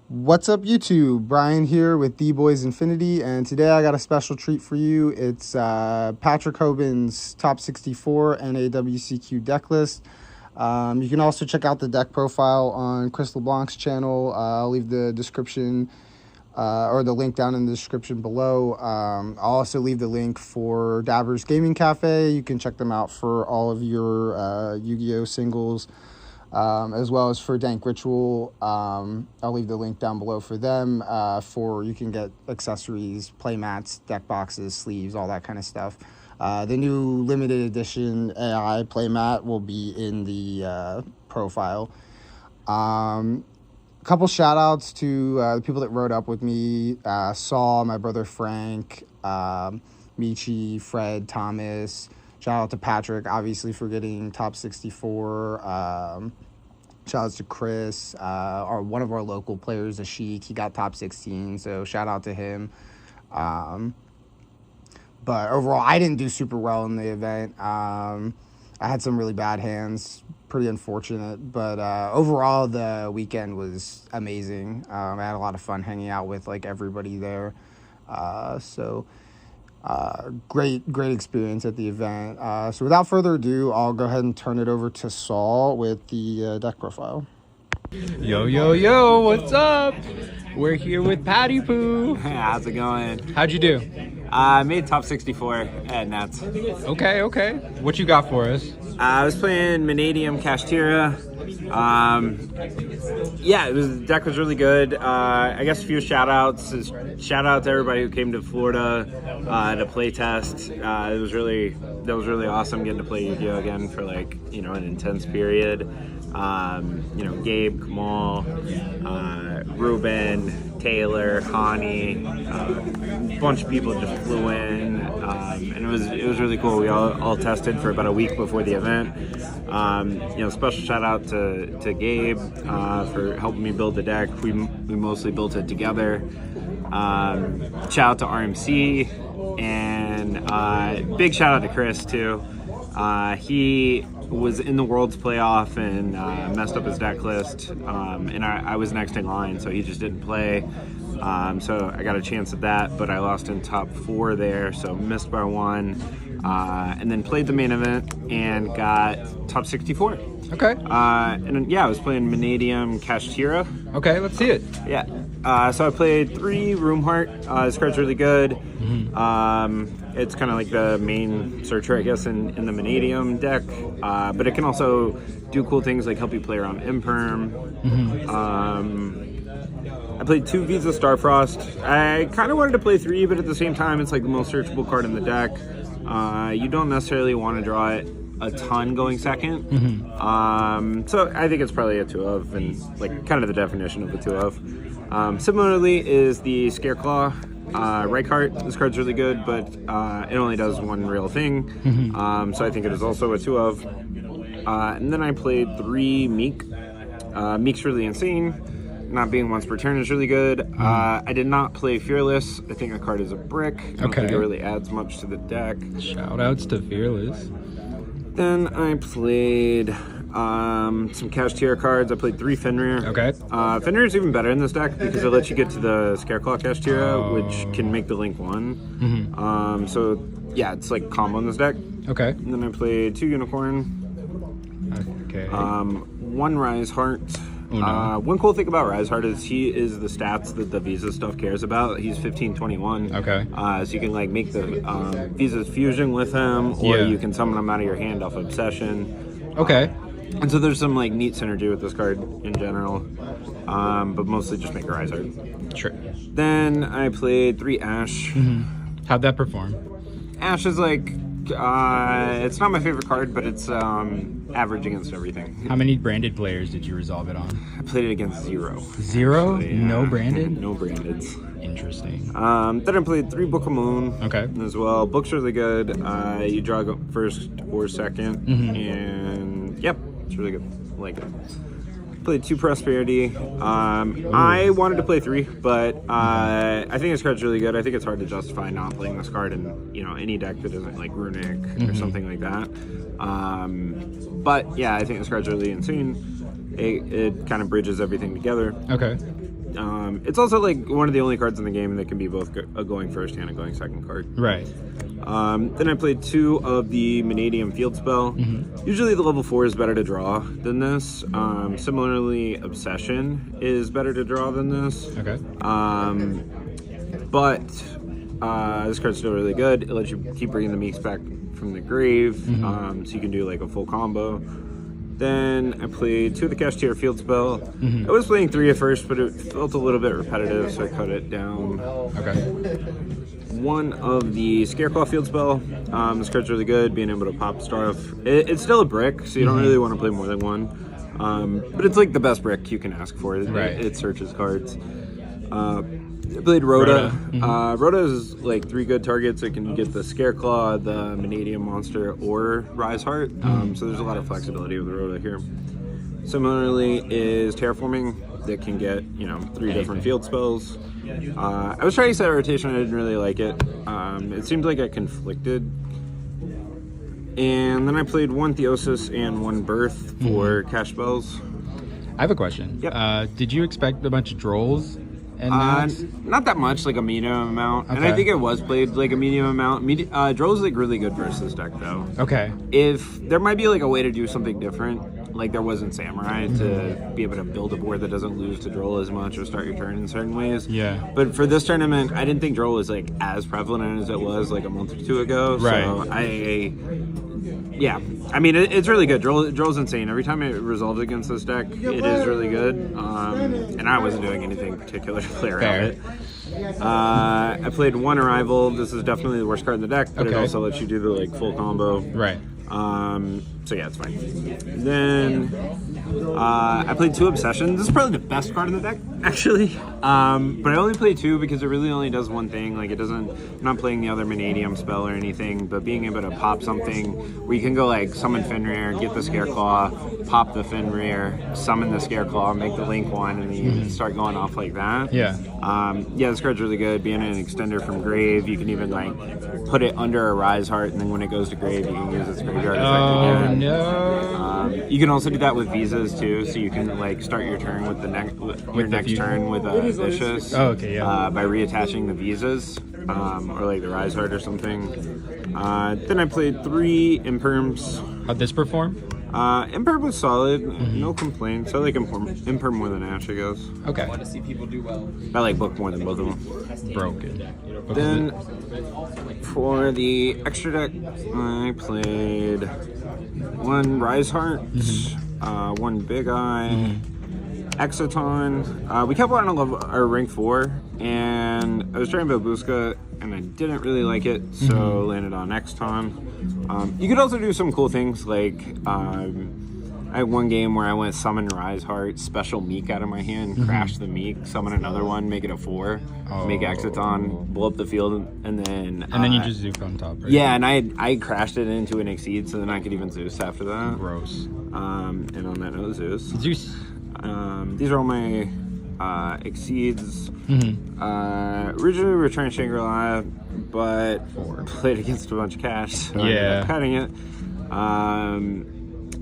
What's up, YouTube? Brian here with D-Boyz Infinity, and today I got a special treat for you. It's Patrick Hoban's top 64 NAWCQ deck list. You can also check out the deck profile on Chris LeBlanc's channel. I'll leave the description or the link down in the description below. I'll also leave the link for Dabber's Gaming Cafe. You can check them out for all of your Yu-Gi-Oh singles. As well as for Dank Ritual. I'll leave the link down below for them. You can get accessories, play mats, deck boxes, sleeves, all that kind of stuff. The new limited edition AI play mat will be in the profile. Couple shout outs to the people that rode up with me. Saul, my brother Frank, Michi, Fred, Thomas. Shout out to Patrick, obviously, for getting top 64. Shout outs to Chris, one of our local players, Ashik. He got top 16, so shout out to him. But overall, I didn't do super well in the event. I had some really bad hands, pretty unfortunate. But overall, the weekend was amazing. I had a lot of fun hanging out with everybody there. Great experience at the event. So without further ado, I'll go ahead and turn it over to Saul with the deck profile. Yo, what's up? We're here with Patty Poo. How's it going? How'd you do? I made top 64 at Nets. Okay. What you got for us? I was playing Mannadium, Kashtira. The deck was really good. I guess a few shout outs. Shout out to everybody who came to Florida to play test. That was really awesome getting to play Yu-Gi-Oh again for an intense period. Gabe, Kamal, Ruben, Taylor, Connie, a bunch of people just flew in, and it was really cool. We all tested for about a week before the event. Special shout out to Gabe for helping me build the deck. We mostly built it together. Shout out to RMC, and big shout out to Chris too. He was in the Worlds playoff and messed up his deck list, and I was next in line, so he just didn't play. So I got a chance at that, but I lost in top 4 there, so missed by 1. And then played the main event and got top 64. Okay. I was playing Mannadium, Kashtira. Okay, let's see it. Yeah. So I played 3 Room Heart. This card's really good. Mm-hmm. It's kind of like the main searcher, I guess, in the Mannadium deck. But it can also do cool things like help you play around Imperm. Mm-hmm. I played 2 Visa Starfrost. I kind of wanted to play 3, but at the same time, it's the most searchable card in the deck. You don't necessarily want to draw it a ton going second. Mm-hmm. So I think it's probably a 2 of, and kind of the definition of a 2 of. Similarly is the Scareclaw Reichart. This card's really good, but it only does one real thing. Mm-hmm. So I think it is also a 2 of. And then I played 3 Meek. Meek's really insane. Not being once per turn is really good. I did not play Fearless. I think a card is a brick. I don't think it really adds much to the deck. Shout outs to Fearless. Then I played some Kashtira cards. I played 3 Fenrir. Okay. Fenrir is even better in this deck because it lets you get to the Scareclaw Kashtira, which can make the link 1. Mm-hmm. So yeah, it's combo in this deck. Okay. And then I played 2 Unicorn. Okay. 1 Rise Heart. Oh, no. One cool thing about Rise Heart is he is the stats that the Visa stuff cares about. He's 15/21. Okay. So you can make the Visa's fusion with him, or you can summon him out of your hand off Obsession. Okay. And so there's some neat synergy with this card in general, but mostly just make a Rise Heart. Sure. Then I played 3 Ash. Mm-hmm. How'd that perform? Ash is it's not my favorite card, but it's average against everything. How many branded players did you resolve it on? I played it against 0. 0? Actually, yeah. No branded? No brandeds. Interesting. Then I played 3 Book of Moon. Okay. As well. Book's really good. You draw first or second. Mm-hmm. And yep, it's really good. I like it. Played 2 Prosperity. I wanted to play 3, but I think this card's really good. I think it's hard to justify not playing this card in any deck that isn't Runic or something like that. But yeah, I think this card's really insane. It kind of bridges everything together. Okay. It's also like one of the only cards in the game that can be both a going first and a going second card. Right. Then I played 2 of the Mannadium field spell. Usually the level 4 is better to draw than this. Similarly, Obsession is better to draw than this. Okay. But this card's still really good. It lets you keep bringing the Meeks back from the grave, so you can do like a full combo. Then I played 2 of the Kashtira field spell. I was playing 3 at first, but it felt a little bit repetitive, so I cut it down. Okay. 1 of the Scareclaw field spell. This card's really good, being able to pop stuff. It's still a brick, so you don't really want to play more than 1. But it's like the best brick you can ask for. It searches cards. I played Rhoda. Rhoda is like 3 good targets. It can get the Scareclaw, the Mannadium monster, or Rise Heart. So there's a lot of flexibility with Rhoda here. Similarly is Terraforming that can get, 3 different field spells. I was trying to set a rotation. I didn't really like it. It seemed like it conflicted. And then I played 1 Theosis and 1 Birth for cash spells. I have a question. Yep. Did you expect a bunch of Drolls? Not that much, like a medium amount. Okay. And I think it was played like a medium amount. Drill's like really good versus this deck though. Okay. If there might be like a way to do something different, like there was in Samurai, to be able to build a board that doesn't lose to Droll as much or start your turn in certain ways. Yeah. But for this tournament, I didn't think Droll was like as prevalent as it was like a month or 2 ago. Right. So I mean, it's really good. Droll's insane. Every time it resolves against this deck, it is really good. And I wasn't doing anything particular to play around it. I played 1 Arrival. This is definitely the worst card in the deck, but it also lets you do the like full combo. Right. So yeah, it's fine. Then I played 2 Obsessions. This is probably the best card in the deck, actually. But I only played 2 because it really only does one thing. Like it doesn't, I'm not playing the other Mannadium spell or anything, but being able to pop something where you can go like summon Fenrir, get the Scareclaw, pop the Fenrir, summon the Scareclaw, make the Link 1, and then you start going off like that. Yeah. This card's really good. Being an extender from grave, you can even like put it under a Rise Heart, and then when it goes to grave, you can use its graveyard effect again. No. You can also do that with visas too, so you can like start your turn with the next turn with a Vicious. Oh, okay, yeah. By reattaching the visas, or like the Rise Heart or something. Then I played 3 Imperms. How'd this perform? Imperm was solid, no complaints. I like Imperm more than Ash, I guess. Okay. I like Book more than both of them. Broken. Then for the extra deck, I played 1 Rise Heart, 1 Big Eye, Exoton. We kept wanting to love our rank 4, and I was trying Babushka, and I didn't really like it, so landed on Exoton. You could also do some cool things, like I had 1 game where I went summon Rise Heart, special Meek out of my hand, crash the Meek, summon another one, make it a 4, make Exoton, blow up the field, and then... And then you just Zook on top, right? Yeah, and I crashed it into an Exceed, so then I could even Zeus after that. Gross. And on that note, Zeus. Zeus. These are all my Exceeds. Originally we were trying Shangri-La, but played against a bunch of cash, so I ended up cutting it.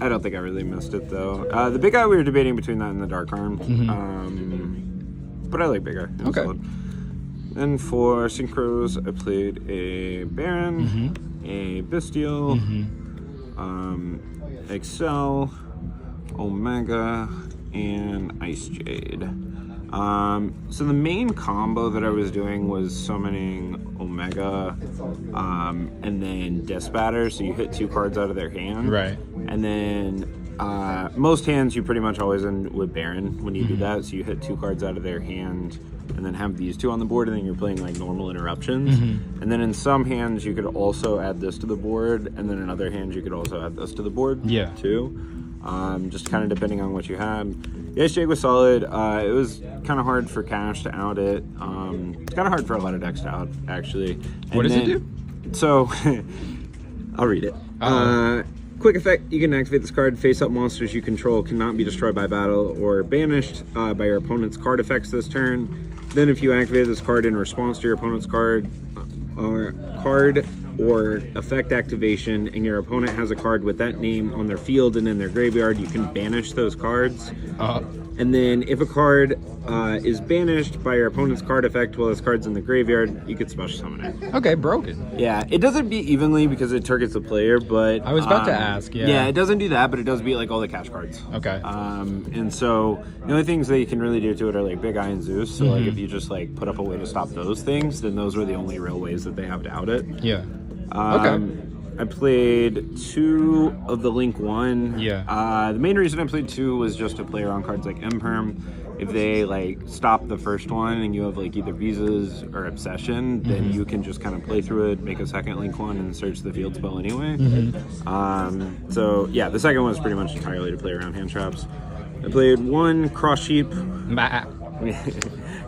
I don't think I really missed it though. The Big Eye, we were debating between that and the Dark Arm. But I like Big Eye. Okay. Solid. Then for Synchros, I played a Baron, a Bestial, Excel, Omega, and Ice Jade. So the main combo that I was doing was summoning Omega, and then Disbatter, so you hit 2 cards out of their hand. Right. And then most hands you pretty much always end with Baron when you do that, so you hit 2 cards out of their hand and then have these 2 on the board, and then you're playing like normal interruptions. And then in some hands you could also add this to the board, and then in other hands you could also add this to the board too. Just kind of depending on what you had. The Ice Jade was solid. It was kind of hard for Cash to out it. It's kind of hard for a lot of decks to out, actually. And what does it do? So, I'll read it. Quick effect, you can activate this card. Face-up monsters you control cannot be destroyed by battle or banished by your opponent's card effects this turn. Then if you activate this card in response to your opponent's card or effect activation, and your opponent has a card with that name on their field and in their graveyard, you can banish those cards. And then if a card is banished by your opponent's card effect while this card's in the graveyard, you could special summon it. Okay, broken. Yeah, it doesn't beat evenly because it targets the player, but... I was about to ask, yeah. Yeah, it doesn't do that, but it does beat, like, all the cash cards. Okay. And so the only things that you can really do to it are, like, Big Eye and Zeus. So, like, if you just, like, put up a way to stop those things, then those were the only real ways that they have to out it. Yeah. Okay. I played 2 of the Link 1. Yeah. The main reason I played 2 was just to play around cards like Imperm. If they like stop the first one and you have like either Visas or Obsession, then you can just kind of play through it, make a second Link 1, and search the field spell anyway. So yeah, the second one was pretty much entirely to play around hand traps. I played 1 Cross Sheep.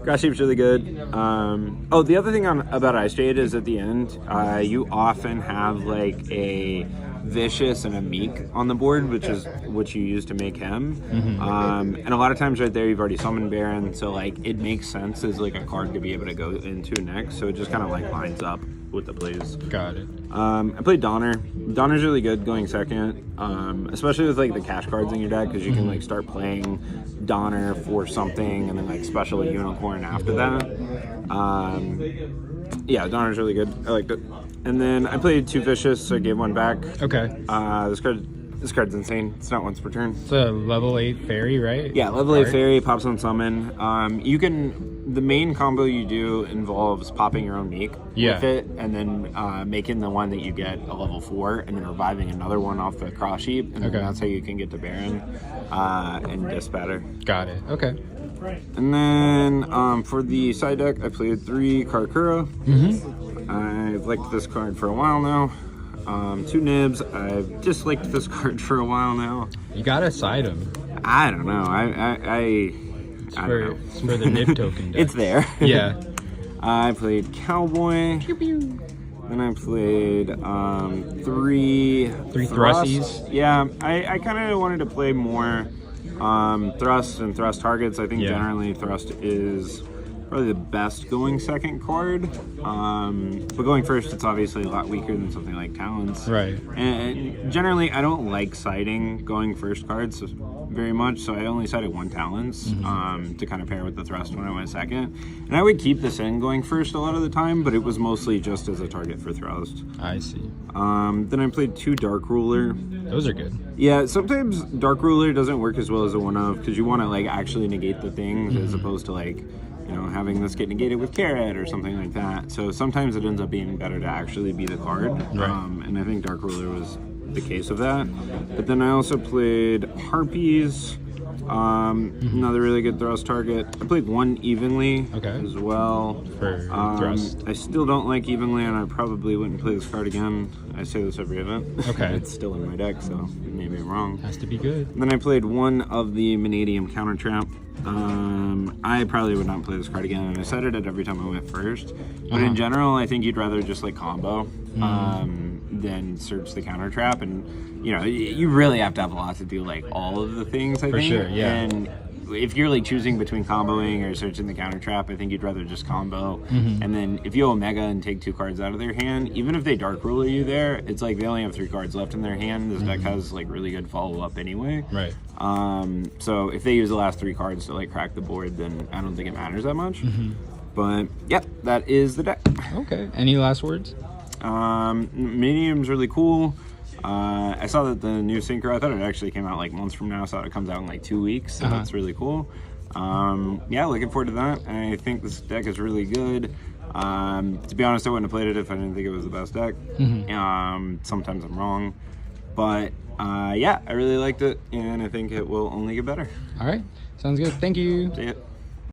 Cross Sheep's really good. Oh, the other thing about Ice Jade is at the end, you often have like a Vicious and a Meek on the board, which is what you use to make him. And a lot of times right there you've already summoned Baron, so like it makes sense as like a card to be able to go into next, so it just kind of like lines up with the plays. Got it. I played Donner. Donner's really good going second, especially with like the cash cards in your deck, because you can like start playing Donner for something and then like special a Unicorn after that. Yeah, Donner's really good. I liked it. And then I played 2 Vicious, so I gave 1 back. Okay. This card's insane. It's not once per turn. It's a level 8 fairy, right? Yeah, level 8 fairy, pops on summon. You can, the main combo you do involves popping your own Meek with it, and then making the one that you get a level 4, and then reviving another one off the Cross Sheep, and then that's how you can get to Baron and Dispatter. Got it. Okay. And then for the side deck, I played 3 Karakura. I've liked this card for a while now. 2 Nibs. I've disliked this card for a while now. You gotta side him. I don't know. It's for the Nib token deck. It's there. Yeah. I played Cowboy. Pew pew. Then I played 3 Thrussies. Yeah, I kind of wanted to play more Thrust and Thrust targets. I think generally Thrust is probably the best going second card. But going first, it's obviously a lot weaker than something like Talons. Right. And generally, I don't like siding going first cards very much, so I only sided 1 Talons to kind of pair with the Thrust when I went second. And I would keep this in going first a lot of the time, but it was mostly just as a target for Thrust. I see. Then I played 2 Dark Ruler. Those are good. Yeah, sometimes Dark Ruler doesn't work as well as a 1-of, because you want to like actually negate the things as opposed to like, you know, having this get negated with Carrot or something like that. So sometimes it ends up being better to actually be the card. Right. And I think Dark Ruler was the case of that. But then I also played Harpies, another really good Thrust target. I played 1 Evenly as well. For Thrust. I still don't like Evenly, and I probably wouldn't play this card again. I say this every event. Okay. It's still in my deck, so maybe I'm wrong. Has to be good. And then I played 1 of the Mannadium Counter Trap. I probably would not play this card again, and I said it every time I went first. But in general, I think you'd rather just like combo than search the counter trap, and you know, you really have to have a lot to do like all of the things. I think. Sure, yeah. And if you're like choosing between comboing or searching the counter trap, I think you'd rather just combo. And then if you Omega and take 2 cards out of their hand, even if they Dark Ruler you there, it's like they only have 3 cards left in their hand. This deck has like really good follow up anyway. Right. So if they use the last 3 cards to like crack the board, then I don't think it matters that much. But yeah, that is the deck. Okay. Any last words? Medium's really cool. I saw that the new Synchro, I thought it actually came out like months from now, so it comes out in like 2 weeks, so that's really cool. Yeah, looking forward to that. I think this deck is really good. To be honest, I wouldn't have played it if I didn't think it was the best deck. Sometimes I'm wrong, but yeah, I really liked it, and I think it will only get better. All right, sounds good. Thank you. See ya.